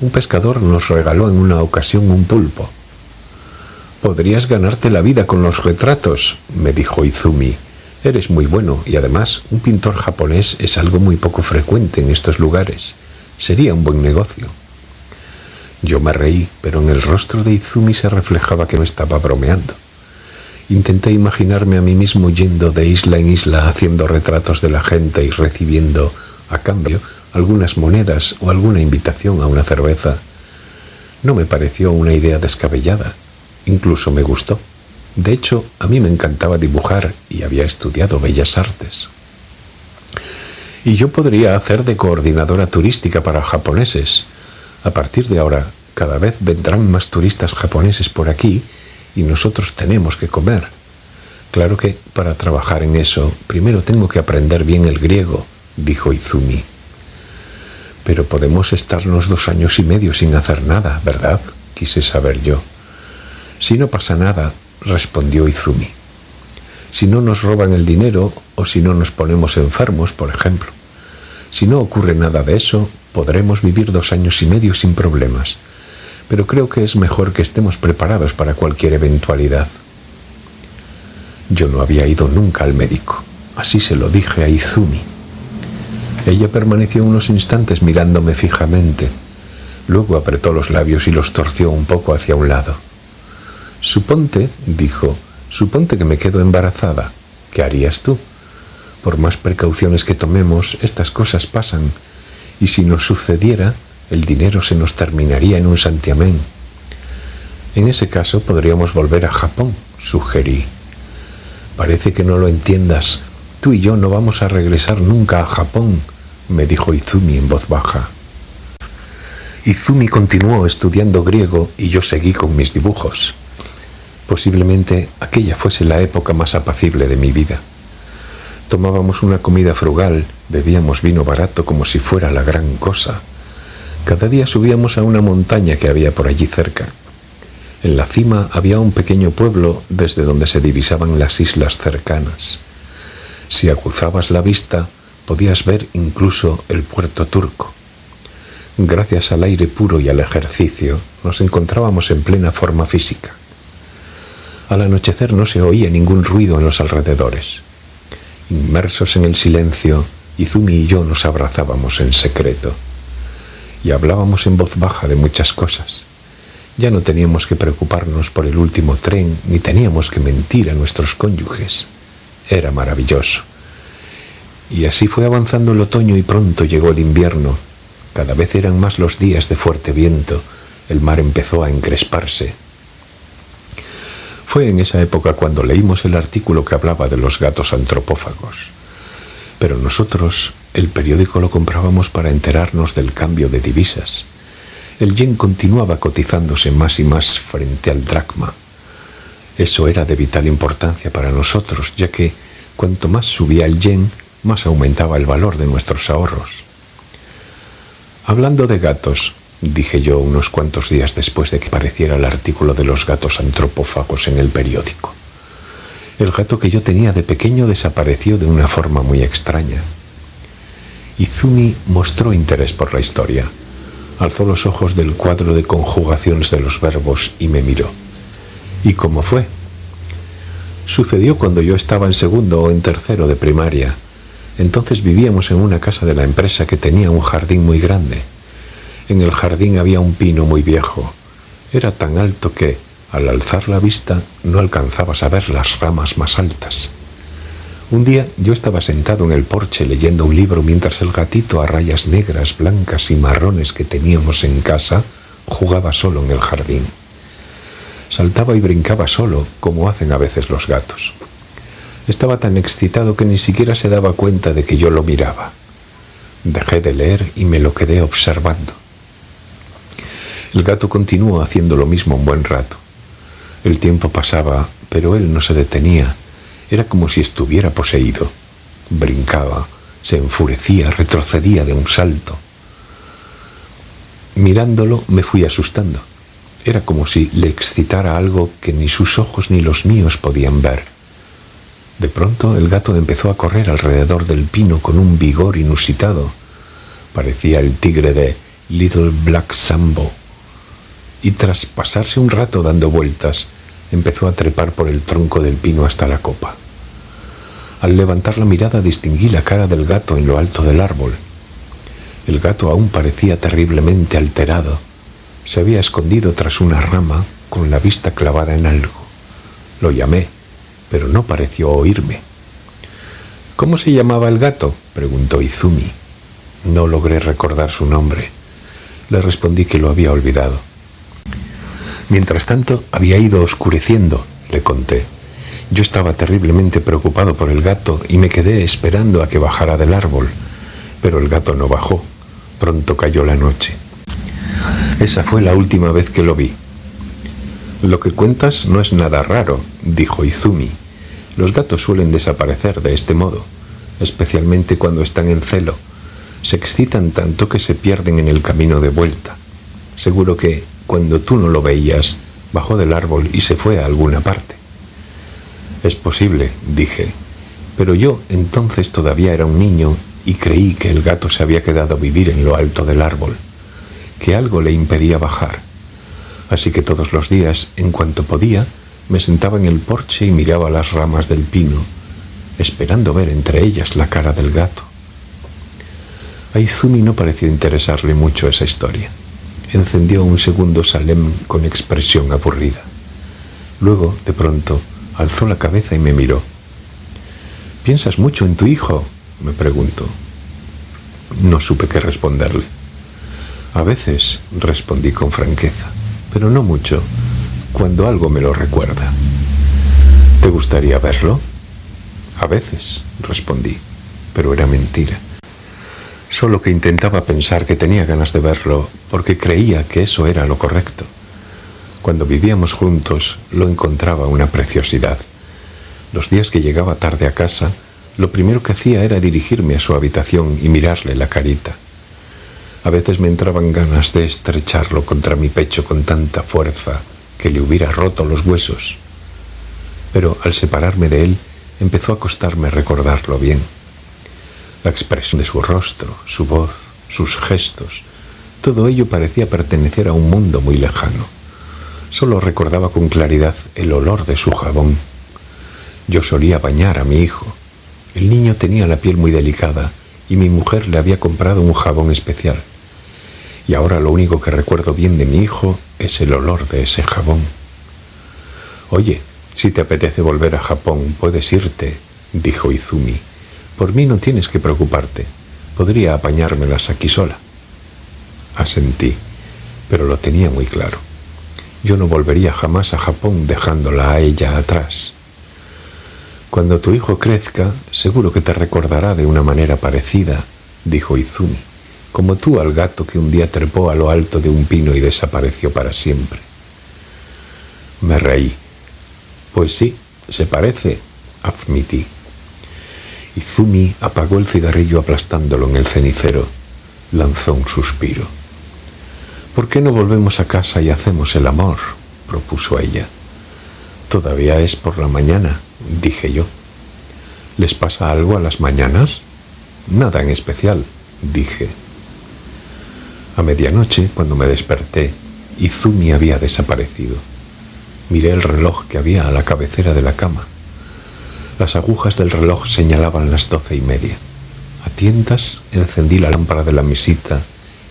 Un pescador nos regaló en una ocasión un pulpo. «Podrías ganarte la vida con los retratos», me dijo Izumi. «Eres muy bueno y además un pintor japonés es algo muy poco frecuente en estos lugares. Sería un buen negocio». Yo me reí, pero en el rostro de Izumi se reflejaba que me estaba bromeando. Intenté imaginarme a mí mismo yendo de isla en isla haciendo retratos de la gente y recibiendo, a cambio, algunas monedas o alguna invitación a una cerveza. No me pareció una idea descabellada. Incluso me gustó. De hecho, a mí me encantaba dibujar y había estudiado bellas artes. Y yo podría hacer de coordinadora turística para japoneses. A partir de ahora, cada vez vendrán más turistas japoneses por aquí y nosotros tenemos que comer. Claro que, para trabajar en eso, primero tengo que aprender bien el griego, dijo Izumi. Pero podemos estarnos 2 años y medio sin hacer nada, ¿verdad?, quise saber yo. Si no pasa nada, respondió Izumi. Si no nos roban el dinero o si no nos ponemos enfermos, por ejemplo. Si no ocurre nada de eso, podremos vivir 2 años y medio sin problemas. Pero creo que es mejor que estemos preparados para cualquier eventualidad. Yo no había ido nunca al médico. Así se lo dije a Izumi. Ella permaneció unos instantes mirándome fijamente. Luego apretó los labios y los torció un poco hacia un lado. «Suponte», dijo, «suponte que me quedo embarazada. ¿Qué harías tú? Por más precauciones que tomemos, estas cosas pasan. Y si nos sucediera, el dinero se nos terminaría en un santiamén. En ese caso podríamos volver a Japón», sugerí. «Parece que no lo entiendas. Tú y yo no vamos a regresar nunca a Japón», me dijo Izumi en voz baja. Izumi continuó estudiando griego y yo seguí con mis dibujos. Posiblemente aquella fuese la época más apacible de mi vida. Tomábamos una comida frugal, bebíamos vino barato como si fuera la gran cosa. Cada día subíamos a una montaña que había por allí cerca. En la cima había un pequeño pueblo desde donde se divisaban las islas cercanas. Si aguzabas la vista, podías ver incluso el puerto turco. Gracias al aire puro y al ejercicio, nos encontrábamos en plena forma física. Al anochecer no se oía ningún ruido en los alrededores. Inmersos en el silencio, Izumi y yo nos abrazábamos en secreto y hablábamos en voz baja de muchas cosas. Ya no teníamos que preocuparnos por el último tren, ni teníamos que mentir a nuestros cónyuges. Era maravilloso. Y así fue avanzando el otoño y pronto llegó el invierno. Cada vez eran más los días de fuerte viento. El mar empezó a encresparse. Fue en esa época cuando leímos el artículo que hablaba de los gatos antropófagos. Pero nosotros el periódico lo comprábamos para enterarnos del cambio de divisas. El yen continuaba cotizándose más y más frente al dracma. Eso era de vital importancia para nosotros, ya que cuanto más subía el yen, más aumentaba el valor de nuestros ahorros. Hablando de gatos, dije yo unos cuantos días después de que apareciera el artículo de los gatos antropófagos en el periódico. El gato que yo tenía de pequeño desapareció de una forma muy extraña. Izumi mostró interés por la historia. Alzó los ojos del cuadro de conjugaciones de los verbos y me miró. ¿Y cómo fue? Sucedió cuando yo estaba en segundo o en tercero de primaria. Entonces vivíamos en una casa de la empresa que tenía un jardín muy grande. En el jardín había un pino muy viejo. Era tan alto que, al alzar la vista, no alcanzabas a ver las ramas más altas. Un día yo estaba sentado en el porche leyendo un libro mientras el gatito a rayas negras, blancas y marrones que teníamos en casa jugaba solo en el jardín. Saltaba y brincaba solo, como hacen a veces los gatos. Estaba tan excitado que ni siquiera se daba cuenta de que yo lo miraba. Dejé de leer y me lo quedé observando. El gato continuó haciendo lo mismo un buen rato. El tiempo pasaba, pero él no se detenía. Era como si estuviera poseído. Brincaba, se enfurecía, retrocedía de un salto. Mirándolo me fui asustando. Era como si le excitara algo que ni sus ojos ni los míos podían ver. De pronto el gato empezó a correr alrededor del pino con un vigor inusitado. Parecía el tigre de Little Black Sambo. Y tras pasarse un rato dando vueltas, empezó a trepar por el tronco del pino hasta la copa. Al levantar la mirada distinguí la cara del gato en lo alto del árbol. El gato aún parecía terriblemente alterado. Se había escondido tras una rama con la vista clavada en algo. Lo llamé, pero no pareció oírme. ¿Cómo se llamaba el gato?, preguntó Izumi. No logré recordar su nombre. Le respondí que lo había olvidado. Mientras tanto, había ido oscureciendo, le conté. Yo estaba terriblemente preocupado por el gato y me quedé esperando a que bajara del árbol. Pero el gato no bajó. Pronto cayó la noche. Esa fue la última vez que lo vi. Lo que cuentas no es nada raro, dijo Izumi. Los gatos suelen desaparecer de este modo, especialmente cuando están en celo. Se excitan tanto que se pierden en el camino de vuelta. Seguro que, cuando tú no lo veías, bajó del árbol y se fue a alguna parte. Es posible, dije, pero yo entonces todavía era un niño y creí que el gato se había quedado a vivir en lo alto del árbol, que algo le impedía bajar. Así que todos los días, en cuanto podía, me sentaba en el porche y miraba las ramas del pino, esperando ver entre ellas la cara del gato. A Izumi no pareció interesarle mucho esa historia. Encendió un segundo Salem con expresión aburrida. Luego, de pronto, alzó la cabeza y me miró. ¿Piensas mucho en tu hijo?, me preguntó. No supe qué responderle. A veces, respondí con franqueza, pero no mucho, cuando algo me lo recuerda. ¿Te gustaría verlo? A veces, respondí, pero era mentira. Solo que intentaba pensar que tenía ganas de verlo porque creía que eso era lo correcto. Cuando vivíamos juntos, lo encontraba una preciosidad. Los días que llegaba tarde a casa, lo primero que hacía era dirigirme a su habitación y mirarle la carita. A veces me entraban ganas de estrecharlo contra mi pecho con tanta fuerza que le hubiera roto los huesos. Pero al separarme de él, empezó a costarme recordarlo bien. La expresión de su rostro, su voz, sus gestos, todo ello parecía pertenecer a un mundo muy lejano. Solo recordaba con claridad el olor de su jabón. Yo solía bañar a mi hijo. El niño tenía la piel muy delicada y mi mujer le había comprado un jabón especial. Y ahora lo único que recuerdo bien de mi hijo es el olor de ese jabón. «Oye, si te apetece volver a Japón, puedes irte», dijo Izumi. «Por mí no tienes que preocuparte. Podría apañármelas aquí sola». Asentí, pero lo tenía muy claro. Yo no volvería jamás a Japón dejándola a ella atrás. «Cuando tu hijo crezca, seguro que te recordará de una manera parecida», dijo Izumi, «como tú al gato que un día trepó a lo alto de un pino y desapareció para siempre». Me reí. «Pues sí, se parece», admití. Izumi apagó el cigarrillo aplastándolo en el cenicero. Lanzó un suspiro. «¿Por qué no volvemos a casa y hacemos el amor?», propuso ella. «Todavía es por la mañana», dije yo. «¿Les pasa algo a las mañanas?». «Nada en especial», dije. A medianoche, cuando me desperté, Izumi había desaparecido. Miré el reloj que había a la cabecera de la cama. Las agujas del reloj señalaban las 12:30. A tientas encendí la lámpara de la mesita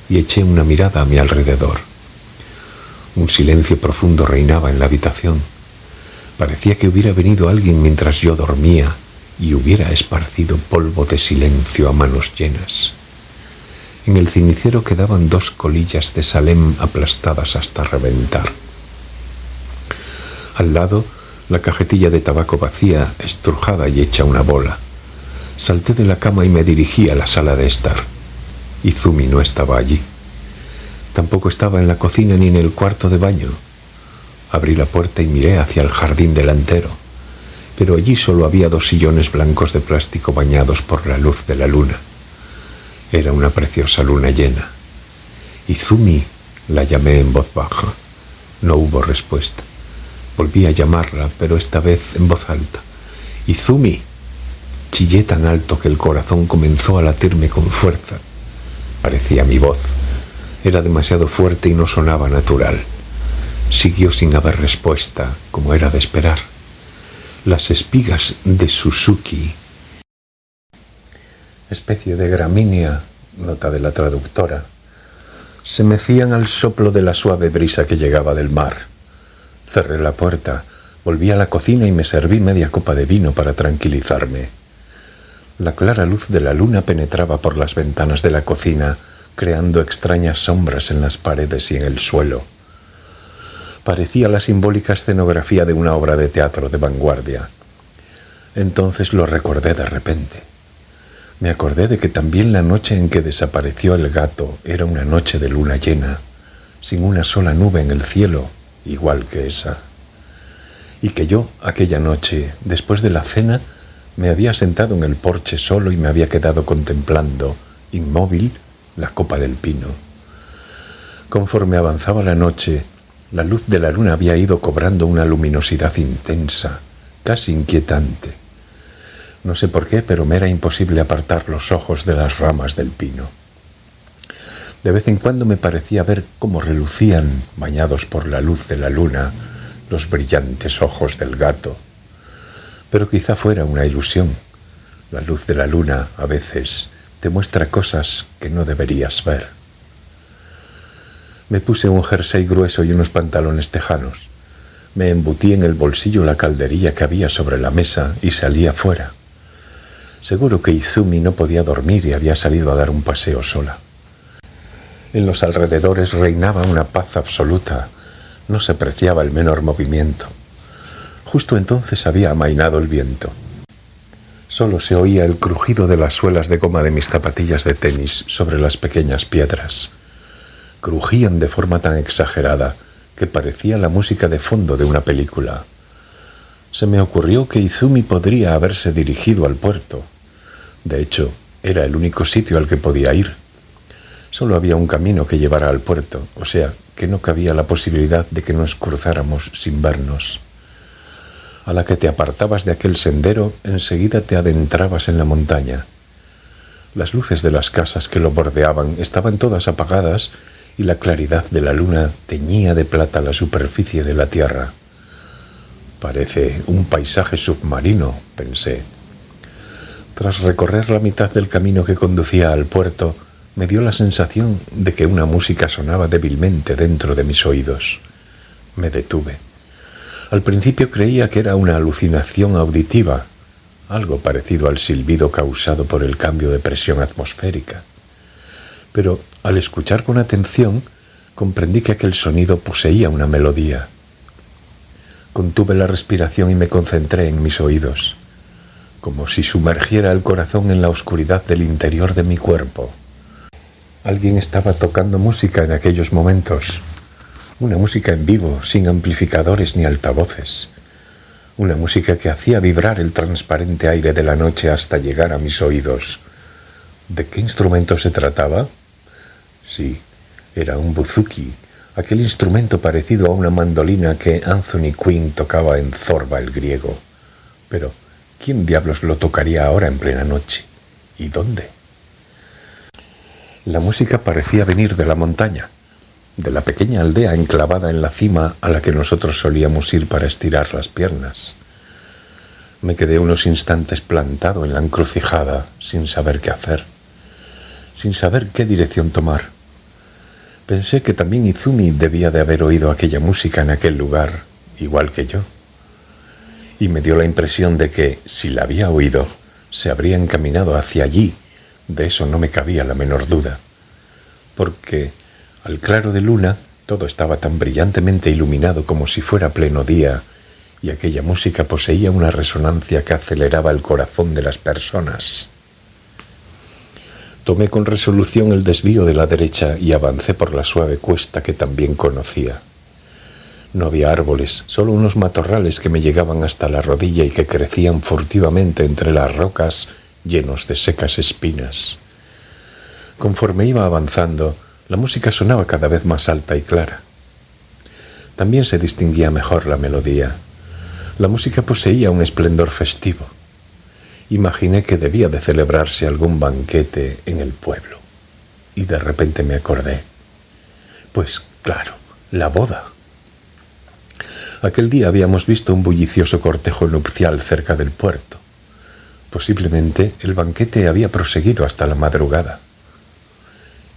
y eché una mirada a mi alrededor. Un silencio profundo reinaba en la habitación. Parecía que hubiera venido alguien mientras yo dormía y hubiera esparcido polvo de silencio a manos llenas. En el cenicero quedaban 2 colillas de Salem aplastadas hasta reventar. Al lado, la cajetilla de tabaco vacía, estrujada y hecha una bola. Salté de la cama y me dirigí a la sala de estar. Izumi no estaba allí. Tampoco estaba en la cocina ni en el cuarto de baño. Abrí la puerta y miré hacia el jardín delantero, pero allí solo había 2 sillones blancos de plástico bañados por la luz de la luna. Era una preciosa luna llena. «Izumi», la llamé en voz baja. No hubo respuesta. Volví a llamarla, pero esta vez en voz alta. «Izumi». Chillé tan alto que el corazón comenzó a latirme con fuerza. Parecía mi voz. Era demasiado fuerte y no sonaba natural. Siguió sin haber respuesta, como era de esperar. Las espigas de Suzuki, especie de gramínea, nota de la traductora, se mecían al soplo de la suave brisa que llegaba del mar. Cerré la puerta, volví a la cocina y me serví media copa de vino para tranquilizarme. La clara luz de la luna penetraba por las ventanas de la cocina, creando extrañas sombras en las paredes y en el suelo. Parecía la simbólica escenografía de una obra de teatro de vanguardia. Entonces lo recordé de repente. Me acordé de que también la noche en que desapareció el gato era una noche de luna llena, sin una sola nube en el cielo, igual que esa. Y que yo, aquella noche, después de la cena, me había sentado en el porche solo y me había quedado contemplando, inmóvil, la copa del pino. Conforme avanzaba la noche, la luz de la luna había ido cobrando una luminosidad intensa, casi inquietante. No sé por qué, pero me era imposible apartar los ojos de las ramas del pino. De vez en cuando me parecía ver cómo relucían, bañados por la luz de la luna, los brillantes ojos del gato. Pero quizá fuera una ilusión. La luz de la luna, a veces, te muestra cosas que no deberías ver. Me puse un jersey grueso y unos pantalones tejanos. Me embutí en el bolsillo la calderilla que había sobre la mesa y salí afuera. Seguro que Izumi no podía dormir y había salido a dar un paseo sola. En los alrededores reinaba una paz absoluta. No se apreciaba el menor movimiento. Justo entonces había amainado el viento. Solo se oía el crujido de las suelas de goma de mis zapatillas de tenis sobre las pequeñas piedras. Crujían de forma tan exagerada que parecía la música de fondo de una película. Se me ocurrió que Izumi podría haberse dirigido al puerto. De hecho, era el único sitio al que podía ir. Solo había un camino que llevara al puerto, o sea, que no cabía la posibilidad de que nos cruzáramos sin vernos. A la que te apartabas de aquel sendero, enseguida te adentrabas en la montaña. Las luces de las casas que lo bordeaban estaban todas apagadas y la claridad de la luna teñía de plata la superficie de la tierra. Parece un paisaje submarino, pensé. Tras recorrer la mitad del camino que conducía al puerto, me dio la sensación de que una música sonaba débilmente dentro de mis oídos. Me detuve. Al principio creía que era una alucinación auditiva, algo parecido al silbido causado por el cambio de presión atmosférica. Pero al escuchar con atención, comprendí que aquel sonido poseía una melodía. Contuve la respiración y me concentré en mis oídos, como si sumergiera el corazón en la oscuridad del interior de mi cuerpo. Alguien estaba tocando música en aquellos momentos. Una música en vivo, sin amplificadores ni altavoces. Una música que hacía vibrar el transparente aire de la noche hasta llegar a mis oídos. ¿De qué instrumento se trataba? Sí, era un buzuki, aquel instrumento parecido a una mandolina que Anthony Quinn tocaba en Zorba el griego. Pero, ¿quién diablos lo tocaría ahora en plena noche? ¿Y dónde? La música parecía venir de la montaña, de la pequeña aldea enclavada en la cima a la que nosotros solíamos ir para estirar las piernas. Me quedé unos instantes plantado en la encrucijada, sin saber qué hacer, sin saber qué dirección tomar. Pensé que también Izumi debía de haber oído aquella música en aquel lugar, igual que yo. Y me dio la impresión de que, si la había oído, se habría encaminado hacia allí. De eso no me cabía la menor duda, porque al claro de luna todo estaba tan brillantemente iluminado como si fuera pleno día, y aquella música poseía una resonancia que aceleraba el corazón de las personas. Tomé con resolución el desvío de la derecha y avancé por la suave cuesta que también conocía. No había árboles, solo unos matorrales que me llegaban hasta la rodilla y que crecían furtivamente entre las rocas llenos de secas espinas. Conforme iba avanzando, la música sonaba cada vez más alta y clara. También se distinguía mejor la melodía. La música poseía un esplendor festivo. Imaginé que debía de celebrarse algún banquete en el pueblo. Y de repente me acordé. Pues claro, la boda. Aquel día habíamos visto un bullicioso cortejo nupcial cerca del puerto. Posiblemente el banquete había proseguido hasta la madrugada.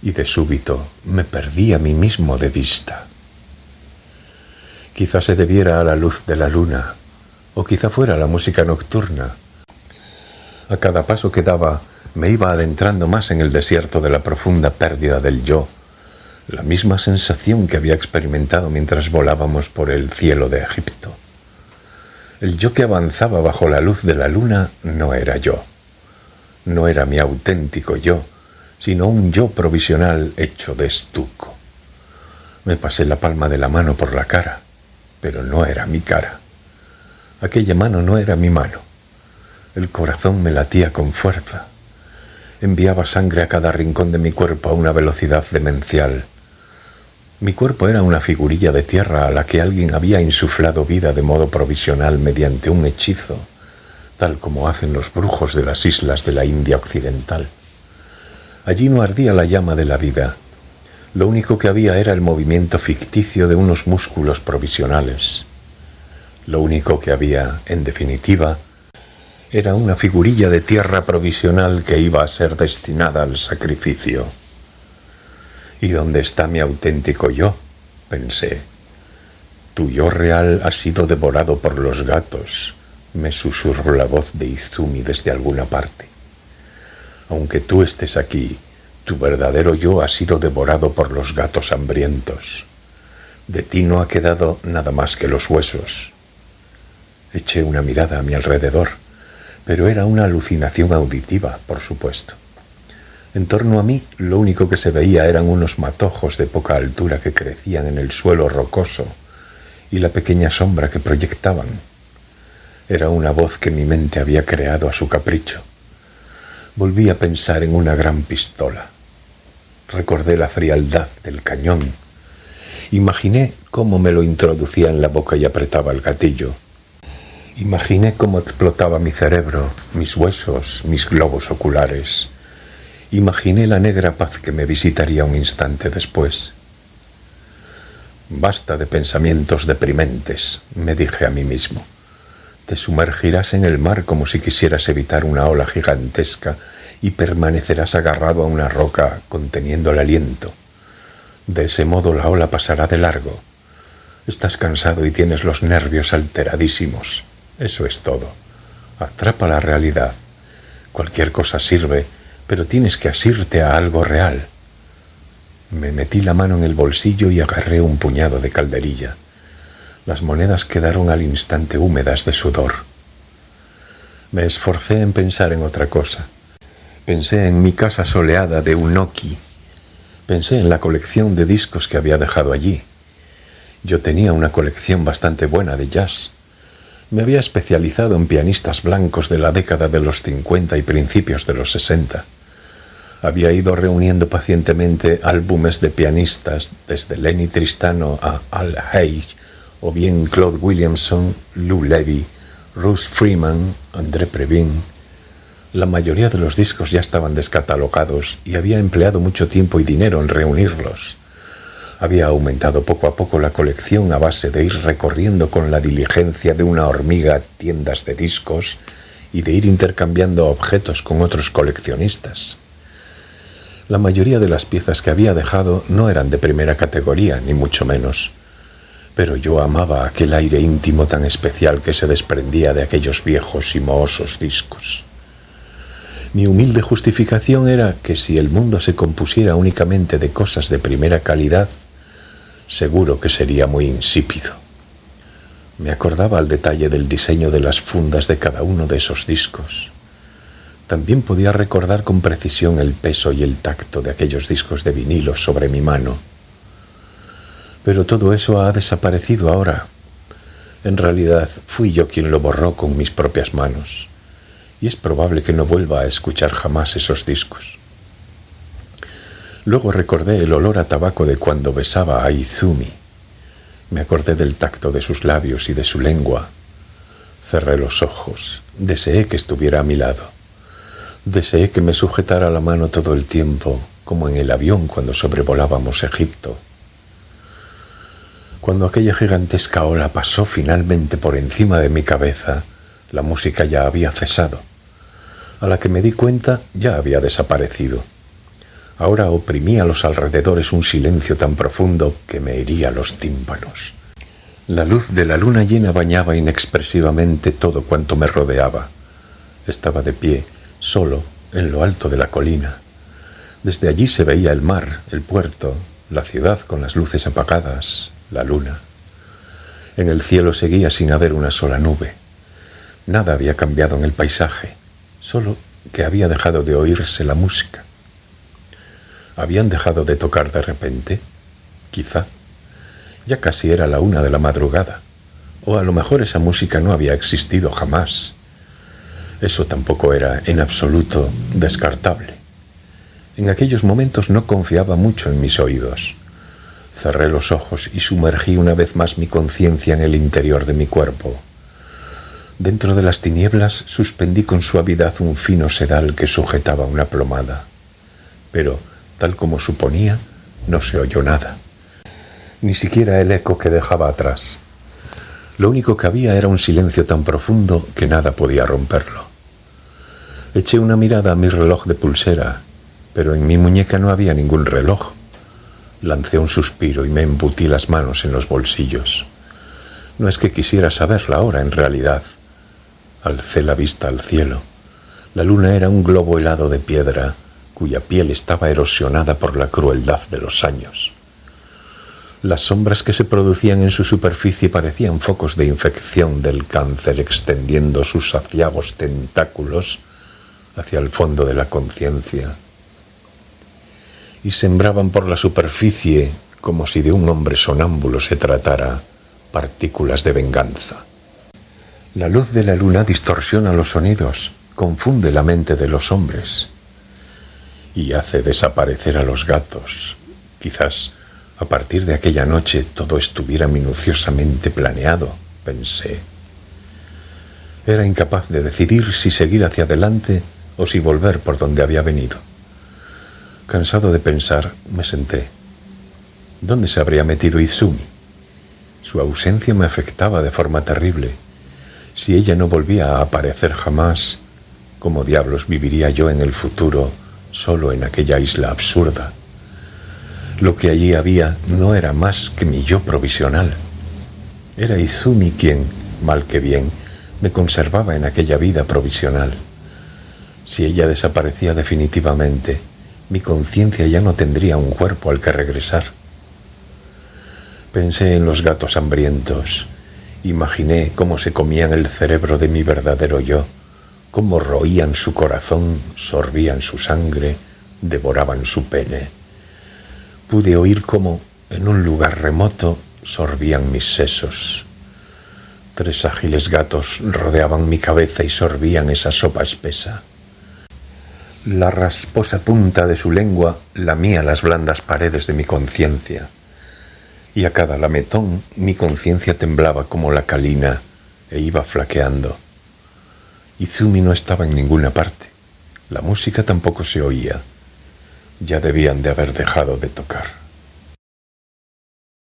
Y de súbito me perdí a mí mismo de vista. Quizá se debiera a la luz de la luna, o quizá fuera la música nocturna. A cada paso que daba me iba adentrando más en el desierto de la profunda pérdida del yo, la misma sensación que había experimentado mientras volábamos por el cielo de Egipto. El yo que avanzaba bajo la luz de la luna no era yo. No era mi auténtico yo, sino un yo provisional hecho de estuco. Me pasé la palma de la mano por la cara, pero no era mi cara. Aquella mano no era mi mano. El corazón me latía con fuerza. Enviaba sangre a cada rincón de mi cuerpo a una velocidad demencial. Mi cuerpo era una figurilla de tierra a la que alguien había insuflado vida de modo provisional mediante un hechizo, tal como hacen los brujos de las islas de la India occidental. Allí no ardía la llama de la vida. Lo único que había era el movimiento ficticio de unos músculos provisionales. Lo único que había, en definitiva, era una figurilla de tierra provisional que iba a ser destinada al sacrificio. ¿Y dónde está mi auténtico yo?, pensé. Tu yo real ha sido devorado por los gatos, me susurró la voz de Izumi desde alguna parte. Aunque tú estés aquí, tu verdadero yo ha sido devorado por los gatos hambrientos. De ti no ha quedado nada más que los huesos. Eché una mirada a mi alrededor, pero era una alucinación auditiva, por supuesto. En torno a mí, lo único que se veía eran unos matojos de poca altura que crecían en el suelo rocoso y la pequeña sombra que proyectaban. Era una voz que mi mente había creado a su capricho. Volví a pensar en una gran pistola. Recordé la frialdad del cañón. Imaginé cómo me lo introducía en la boca y apretaba el gatillo. Imaginé cómo explotaba mi cerebro, mis huesos, mis globos oculares. Imaginé la negra paz que me visitaría un instante después. Basta de pensamientos deprimentes, me dije a mí mismo. Te sumergirás en el mar como si quisieras evitar una ola gigantesca y permanecerás agarrado a una roca conteniendo el aliento. De ese modo la ola pasará de largo. Estás cansado y tienes los nervios alteradísimos. Eso es todo. Atrapa la realidad. Cualquier cosa sirve, pero tienes que asirte a algo real. Me metí la mano en el bolsillo y agarré un puñado de calderilla. Las monedas quedaron al instante húmedas de sudor. Me esforcé en pensar en otra cosa. Pensé en mi casa soleada de Unoki. Pensé en la colección de discos que había dejado allí. Yo tenía una colección bastante buena de jazz. Me había especializado en pianistas blancos de la década de los 50 y principios de los 60. Había ido reuniendo pacientemente álbumes de pianistas desde Lenny Tristano a Al Haig, o bien Claude Williamson, Lou Levy, Russ Freeman, André Previn. La mayoría de los discos ya estaban descatalogados y había empleado mucho tiempo y dinero en reunirlos. Había aumentado poco a poco la colección a base de ir recorriendo con la diligencia de una hormiga tiendas de discos y de ir intercambiando objetos con otros coleccionistas. La mayoría de las piezas que había dejado no eran de primera categoría, ni mucho menos. Pero yo amaba aquel aire íntimo tan especial que se desprendía de aquellos viejos y mohosos discos. Mi humilde justificación era que si el mundo se compusiera únicamente de cosas de primera calidad, seguro que sería muy insípido. Me acordaba al detalle del diseño de las fundas de cada uno de esos discos. También podía recordar con precisión el peso y el tacto de aquellos discos de vinilo sobre mi mano. Pero todo eso ha desaparecido ahora. En realidad, fui yo quien lo borró con mis propias manos. Y es probable que no vuelva a escuchar jamás esos discos. Luego recordé el olor a tabaco de cuando besaba a Izumi. Me acordé del tacto de sus labios y de su lengua. Cerré los ojos. Deseé que estuviera a mi lado. Deseé que me sujetara la mano todo el tiempo, como en el avión cuando sobrevolábamos Egipto. Cuando aquella gigantesca ola pasó finalmente por encima de mi cabeza, la música ya había cesado. A la que me di cuenta, ya había desaparecido. Ahora oprimía a los alrededores un silencio tan profundo que me hería los tímpanos. La luz de la luna llena bañaba inexpresivamente todo cuanto me rodeaba. Estaba de pie, solo, en lo alto de la colina. Desde allí se veía el mar, el puerto, la ciudad con las luces apagadas, la luna. En el cielo seguía sin haber una sola nube. Nada había cambiado en el paisaje, solo que había dejado de oírse la música. ¿Habían dejado de tocar de repente? Quizá. Ya casi era la 1 de la madrugada, o a lo mejor esa música no había existido jamás. Eso tampoco era, en absoluto, descartable. En aquellos momentos no confiaba mucho en mis oídos. Cerré los ojos y sumergí una vez más mi conciencia en el interior de mi cuerpo. Dentro de las tinieblas suspendí con suavidad un fino sedal que sujetaba una plomada. Pero, tal como suponía, no se oyó nada. Ni siquiera el eco que dejaba atrás. Lo único que había era un silencio tan profundo que nada podía romperlo. Eché una mirada a mi reloj de pulsera, pero en mi muñeca no había ningún reloj. Lancé un suspiro y me embutí las manos en los bolsillos. No es que quisiera saber la hora en realidad. Alcé la vista al cielo. La luna era un globo helado de piedra, cuya piel estaba erosionada por la crueldad de los años. Las sombras que se producían en su superficie parecían focos de infección del cáncer extendiendo sus aciagos tentáculos hacia el fondo de la conciencia. y sembraban por la superficie, como si de un hombre sonámbulo se tratara, partículas de venganza. La luz de la luna distorsiona los sonidos, confunde la mente de los hombres y hace desaparecer a los gatos. Quizás a partir de aquella noche todo estuviera minuciosamente planeado, pensé. Era incapaz de decidir si seguir hacia adelante o si volver por donde había venido. Cansado de pensar, me senté. ¿Dónde se habría metido Izumi? Su ausencia me afectaba de forma terrible. Si ella no volvía a aparecer jamás, ¿cómo diablos viviría yo en el futuro solo en aquella isla absurda? Lo que allí había no era más que mi yo provisional. Era Izumi quien, mal que bien, me conservaba en aquella vida provisional. Si ella desaparecía definitivamente, mi conciencia ya no tendría un cuerpo al que regresar. Pensé en los gatos hambrientos. Imaginé cómo se comían el cerebro de mi verdadero yo, cómo roían su corazón, sorbían su sangre, devoraban su pene. Pude oír cómo, en un lugar remoto, sorbían mis sesos. 3 ágiles gatos rodeaban mi cabeza y sorbían esa sopa espesa. La rasposa punta de su lengua lamía las blandas paredes de mi conciencia, y a cada lametón mi conciencia temblaba como la calina e iba flaqueando. Izumi no estaba en ninguna parte. La música tampoco se oía. Ya debían de haber dejado de tocar.